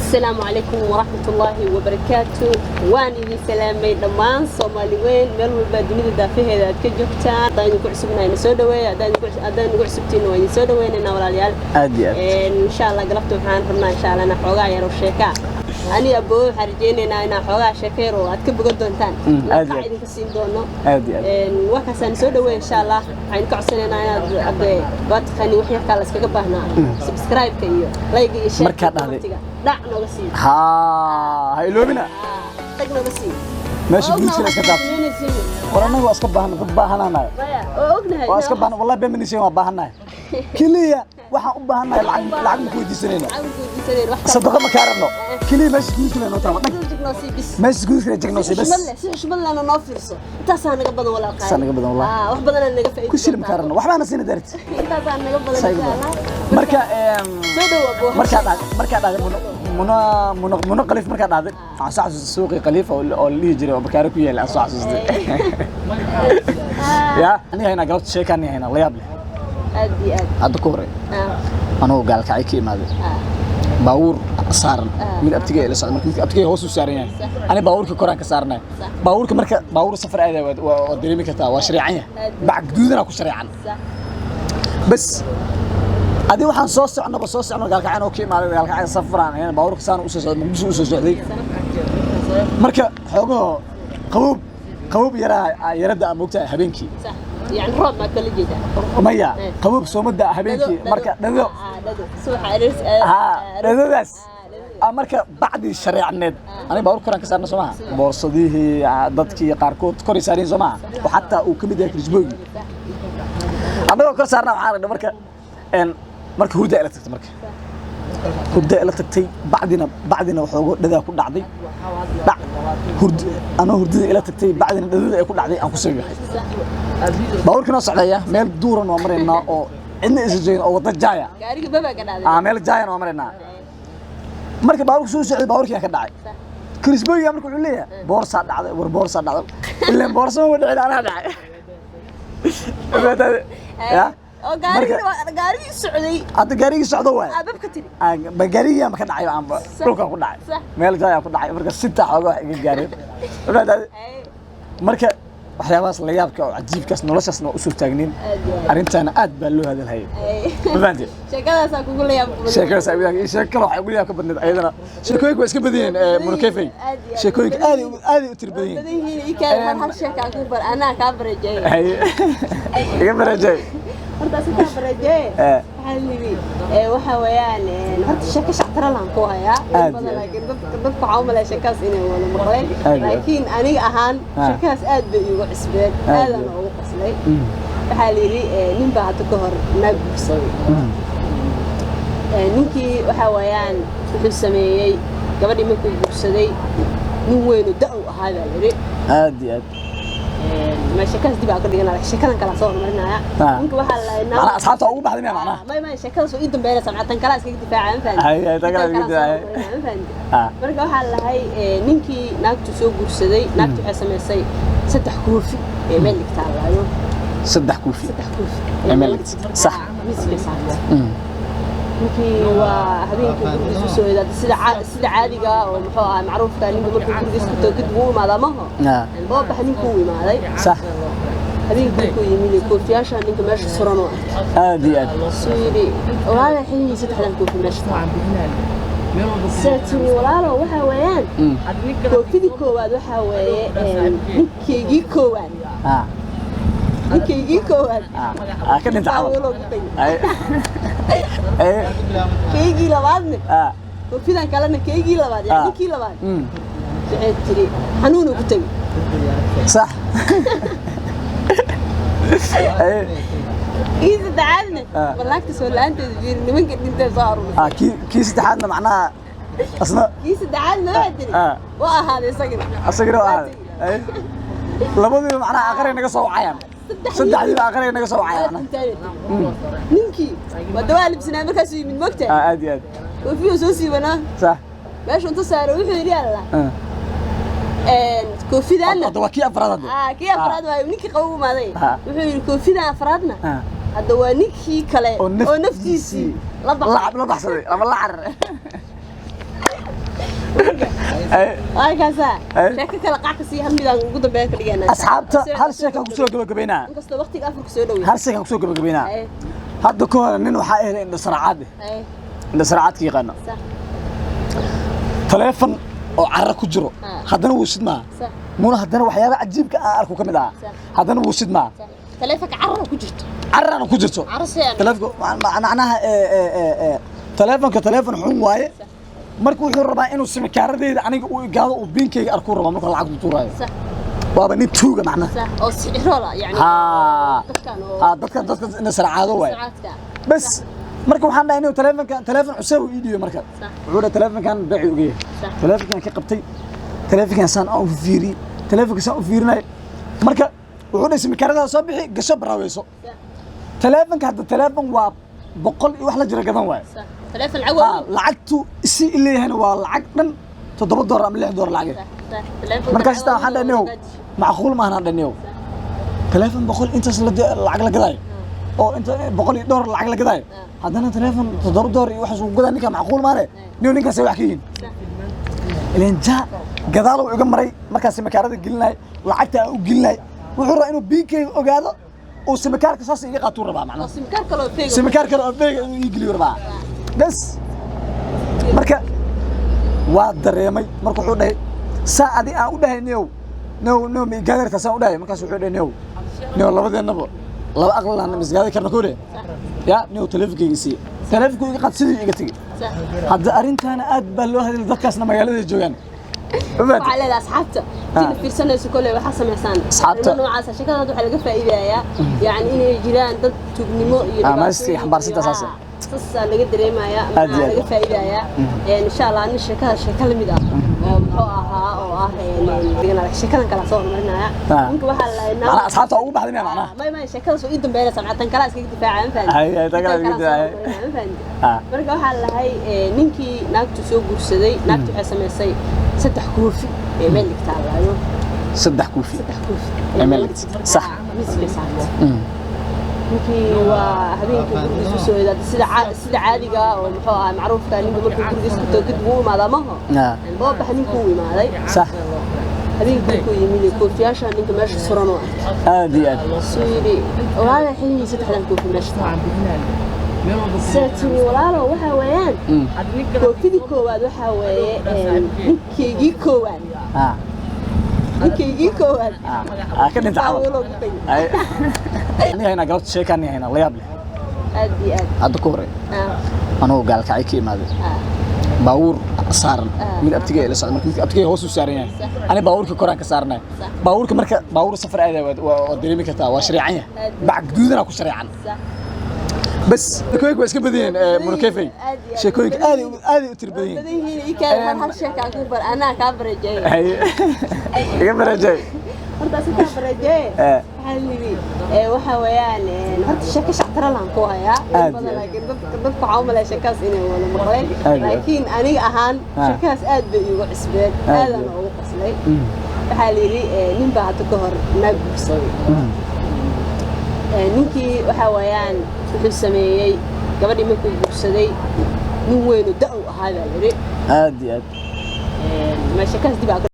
السلام عليكم ورحمة الله وبركاته. واني سلامي دمان صوماليين ميل walba dunida daafaheeda aad ka joogtaan hadaan ku cusubnahay soo dhaweey hadaan ku cusubtiin way soo dhaweynayna walaalayaal aad insha Allah galabta waxaan rabnaa insha Allah xoogaa yar oo sheeka ani abo xarjeynayna in xoogaa sheekayro aad ka bogan doontaan aad idinka siin doono aad waxaan soo dhaweey insha Allah waxaan ka codsanaynaa inaad wadkani wixii kale iskaga baahnaa subscribe ka iyo like iyo share marka dhac nooga sii hayloobina tag nooga sii ماشي بنيسي لك كتاب قرنا واسكب بهنا ضد بهنا ناي واسكب بهنا والله بمنيسي ما بهنا كلية واحد بهنا العقل كودي سنين صدق ما كارنو كلية ماشي بنيسي لنا ترى ماشي بنيسي لك نصي بس شمل لنا نافرسو تاسان قبض ولا قاي تاسان قبض والله واحد بدنا نقف كل شيء مكارنو واحد أنا سنة درت تاسان قبض مركا منقلف مركا هذا عصا السوق قليفة أو اللي يجري وبكارك ويا العصا عصا يا أنا هنا قلت شيء كان هنا الله يبلي أدي هذا كوري أنا هو قال كعيكي ماذا باور صار من أبتجي إلى صار ممكن أبتجي هو سوسارين أنا باور كوران كسارنا باور كمركا باور سفر هذا ودريمي كتا وشريعية بعد جودنا كشريعان بس هذه واحد صوص عنا بصوص عنا قال كعين أوكي ما قال كعين صفران يعني باور كسان وسوس ذي مركا حقوق قبوب يرد موقتها هبينكي صح يعني روب ما كل جدا ميا قبوب صومد هبينكي مركا ددو سوح عرس ددو بس مركا بعد الشريعة الناد أنا باور كران كسرنا سماها بورصديه ضدكي قاركوت كوري سارين سماها وحتى وكمية الجبوي أنا بقول كسرنا وعارض مركا إن مركا هردا إلى تكت مركا هردا إلى تكتي بعدنا وحوجو دذا كل عضي بعد أنا هردا إلى تكتي بعدنا دذا كل عضي أنا كسر بحي باور كنا صعدية ميل دورا ومرنا أو إن إزجين أو ضجاية كاريك بابا كنا ميل جاية ومرنا مركب باور سوسي باور كنا كداعي كريسبوي يا مركب عليه بورصة دعوة بورصة دعوة اللي بورصة هو اللي أنا داعي يا قاري السعودي هذا قاري السعودي هو أبب كتير بقاري ما كان عيب عم كل كان كل عيب ميل جاي كل عيب مركز ستة حاجة قاري مركز waxyaabahaas la yaabka oo cajiibkaas noloshaasna u soo taagnin arintana aad baa loo hadal hayay mafaanti sheekadaas aan kugu leeyahay sheekadaas ay sheekada waxa ugu yaabka badneed ayadana sheekooyinka way iska badiyeen munakefay sheekooyinka aad u tir badiyeen badiyeen hal sheeka aan ku bar anaa ka barajay iga barajay horta ka barajay xallibi waxa weeyaan horta sheeka shactara laan ku hayaa laakiin dadka caawmala sheekaas inay wada maqleen laakiin aniga ahaan sheekaas aad bay igu cusbeen aadan ugu qaslay waxa la yiri nin baa hadda ka hor naag gubsaday ninkii waxa weeyaan wuxuu sameeyay gabadhii markuu gubsaday nin weyn oo da'u ahaa baa la yiri aad ما شكاس دي بقى كده أنا شكلنا كلا صور مرنا ممكن واحد أنا أصحابه أقول بعد معناه ما شكل سوء يدم بيرس عم عتن كلاس كده دفاع عن فن هاي تكلم كده مركب واحد هاي نينكي ناقته سوق جرسدي ناقته حسمة سي ستة كوفي ملك تعال ستة كوفي ملك صح مثل صح ninkii waa habeenkii gurigiisa soo yeeday sida caadiga oo muxuu ahaa macruufka ninka markuu gurigiisa ku tagad wuu imaada maho oo bax ninkuu imaaday sax habeenkii ku yimid koofiyaasha ninka meesha suran oo aad iyo aad siiri walaal xilli saddexdan koofi meesha ساتني ولا لا وها ويان كوفيدي كواد وها ويان نكيجي كواد نكيجي كواد كده انت عارف كيجي لبعضنا وفينا كلامنا كيجي لبعض يعني كي لبعض تري حنون وكتبي صح كيس تعالنا والله تسول أنت تجيني من قد أنت صاروا كيس تعالنا معناها أصلا كيس تعالنا أدري وهذا صقر وهذا لابد معناها آخرين نقصوا عيان صدق دي آخرين نقصوا عيان نينكي ودوال بسنا مركز من مكتب عادي وفيه سوسي بنا صح باش أنت صار وحيد يلا كوفي ده هذا كي أفراد كي أفراد وينكي قوم هذي وحيد كوفي ده أفرادنا هذا ونكي كله ونفسي لعب لا بحصل لما لعر ay kaasa sheeko kala qac si hal midaan ugu dambeeya ka dhigana asxaabta hal sheeko ku soo gabagabeynaa inkastoo waqtiga Afrika soo dhaweey hal sheeko ku soo gabagabeynaa hadda ko nin waxa ay in saraacad ki yaqaan telefoon oo carra ku jiro haddana wuu shidmaa muna haddana waxyaabo cajiibka aan arko kamid ah haddana wuu shidmaa telefoonka carra ku jirto carrana ku jirto telefoonka macnaha telefoonka telefoon xun waaye markuu wuxuu rabaa inuu simikaaradeeda aniga uu gaado uu biinkeyga arku rabo marka lacag u tuurayo waaba nin tuuga macnaha oo siciroola yani dadka in saraacado waaye bas marka waxaan dhahay inuu telefoon cusub uu iidiyo marka wuxuu dhahay telefoonkan baaci ugu yahay telefoonkan ka qabtay telefoonkan san aan u fiiri telefoonkan san u fiirinay marka wuxuu dhahay simikaarada soo bixi gasho baraweyso telefoonka hadda telefoon waa 100 iyo wax la jira gadan waaye telefoon cagow lacagtu si ileeyahayna waa lacag dhan $7 ama $6 lacag marka sida waxaan dhahay macquul ma ahan dhahay telefoon 100 intaas lacag la gaday oo inta $100 lacag la gaday haddana telefoon $7 iyo wax uu gadaa ninka macquul ma leh ninkaas wax ka yihiin ileen jaa gadaal uu iga maray markaas simikaarada gelinay lacagta uu gelinay wuxuu rabaa inuu biinkay ogaado oo simikaarka saas iga qaatuu rabaa macnaha simikaar kale oo feega inuu ii geliyo rabaa bas marka waa dareemay marka wuxuu dhahay saacadi aan u dhahay no mi gaarta saan u dhahay markaas wuxuu dhahay no labadeenaba laba aqlan misgaadi karna koore ya telefoonkiisa iga qad sidii iga tagay hadda arintana aad baa loo hadal dadkaasna magaalada joogan وعلى أصحابته في سنة كله وحصل مثلا أصحابته نوع شكل هذا حلقة فائدة يعني إنه جيران ضد تبنيمو ما يستطيع حبار ستة أساسا قصة اللي قدر ما حلقة فائدة يعني إن شاء الله عن الشكل مدا وها يعني شكل كلا صور مرنا ممكن واحد أنا أصحابته أقول بعدين أنا ما شكل سوء يدم بينه سمعت كلاس كيف دفاع عن فن هاي تكلم كده مركب واحد هاي نينكي ناقته سوق جسدي ناقته حسمة سي 6 كوفي ملك تعالوا 6 كوفي ملك صح مثل ساعات ممكن وحبيبي كل سوى إذا سيد عادي جا ومحوا معروف كان يقول لك كل جسم تكتبوه مع ضمها يعني بابا حنين كوي مع ذي صح حبيبي كوي يميل كوفي عشان إنك ماشي صرنا عادي سويري وهذا الحين يصير حدا كوفي ماشي ساتني ولا لا وها ويان كوفي كواد وها ويان نكيجي كواد نكيجي كواد أكيد أنت عارف أنا هنا قلت شيء كان هنا الله يبلي أدي أذكره أنا هو قال كعيكي ماذا باور صار من أبتجي إلى صار ممكن أبتجي هو سوسارين أنا باور كقران كسارنا باور كمرك باور سفر هذا ودريمي كتا وشريعية بعد جودنا أكو شريعا بس كويك بس كبدين مركفي شكويك آدي وتربدين بدين كان هالشيء كأكبر أنا كبر جاي كبر جاي horta si kabarajay xallibi waxa weeyaan horta shaka shaqtar laan ku hayaa badan laakiin dadka caawmala shakaas inay wada maqleen laakiin aniga ahaan shakaas aad bay igu cusbeen aadan ugu qaslay waxa leeyahay nin baa hadda ka hor naag gubsaday ninkii waxa weeyaan wuxuu sameeyay gabadhii markuu gubsaday nin weyn oo da'o ahaa baa yiri aad ma shakaas dib